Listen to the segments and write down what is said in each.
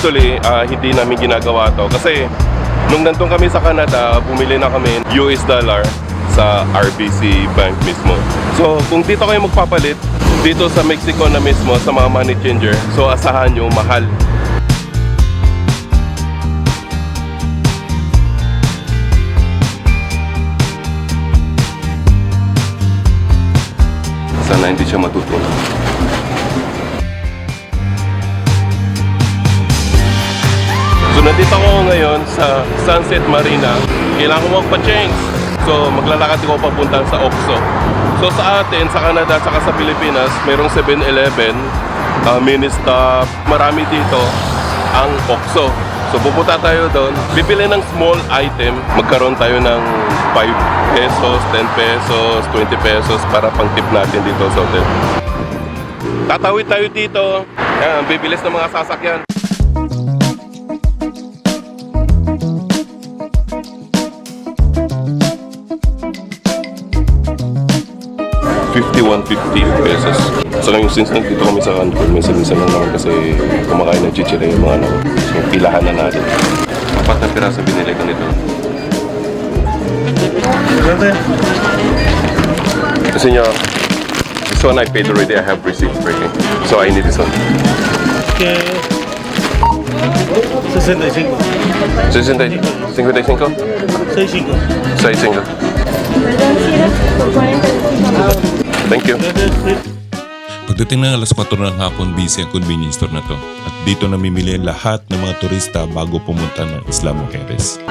Actually, hindi namin ginagawa to kasi nung nandun kami sa Canada, bumili na kami US dollar sa RBC Bank mismo. So kung dito kayo magpapalit, dito sa Mexico na mismo sa mga money changer, so asahan nyo mahal. Sana hindi siya matutunan. So nandito ako ngayon sa Sunset Marina. Kailangan ko magpa-change. So maglalakad ako papunta sa Oxo. So sa atin, sa Canada, saka sa Pilipinas, mayroong 7-Eleven, Ministop, marami dito ang Oxo. So pupunta tayo doon, bibili ng small item, magkaroon tayo ng 5 pesos, 10 pesos, 20 pesos para pang tip natin dito sa hotel. Tatawid tayo dito, yan, bibilis ng mga sasakyan. 51.50 pesos. So ngayon since nandito kami sa Cancun, minsan lang naman kasi kumakain ng chichira yung mga anak. So pilahan na natin. 4 na piraso binili ko nito. Kasi niya, this one I paid already, I have received breaking. So I need this one. Que 65. 55? 65. 65. Thank you. Pagdating ng alas 4 ng hapon, busy ang convenience store na to. At dito namimili lahat ng mga turista bago pumunta ng Isla Mujeres.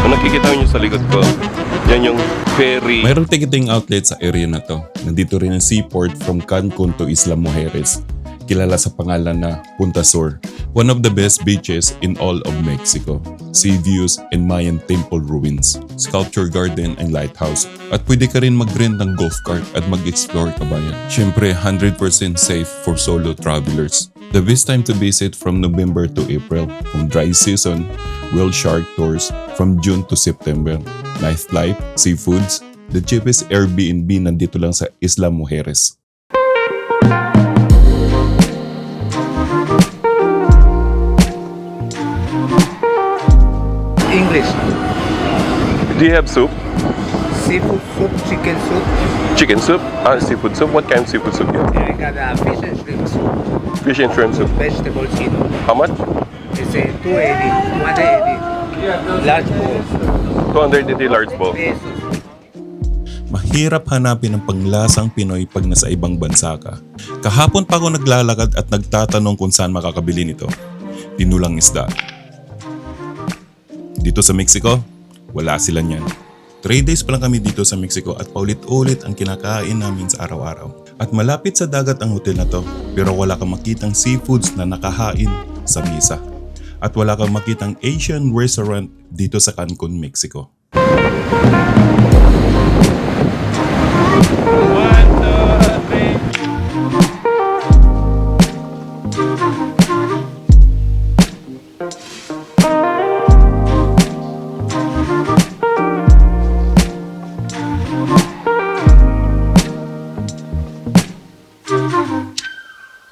Kung nakikita nyo sa likod ko, yan yung ferry. Mayroong ticketing outlet sa area na to. Nandito rin ang seaport from Cancun to Isla Mujeres. Kilala sa pangalan na Punta Sur, one of the best beaches in all of Mexico. Sea views and Mayan temple ruins, sculpture garden and lighthouse. At pwede ka rin mag-rent ng golf cart at mag-explore kabayan. Siyempre, 100% safe for solo travelers. The best time to visit from November to April. From dry season, whale shark tours from June to September. Nightlife, seafoods, the cheapest Airbnb nandito lang sa Isla Mujeres. English. Do you have soup? Seafood soup, chicken soup. Chicken soup? Seafood soup? What kind of seafood soup you have? I got fish and shrimp soup. Fish and shrimp soup. Vegetables, How much? It's a 280, 180. Large bowl. 280 large bowl. Pesos. Mahirap hanapin ang panglasang Pinoy pag nasa ibang bansa ka. Kahapon pa ako naglalakad at nagtatanong kung saan makakabili nito. Tinulang isda. Dito sa Mexico, wala sila niyan. 3 days pa lang kami dito sa Mexico at paulit-ulit ang kinakain namin sa araw-araw. At malapit sa dagat ang hotel na to, pero wala kang makitang seafoods na nakahain sa mesa. At wala kang makitang Asian restaurant dito sa Cancun, Mexico.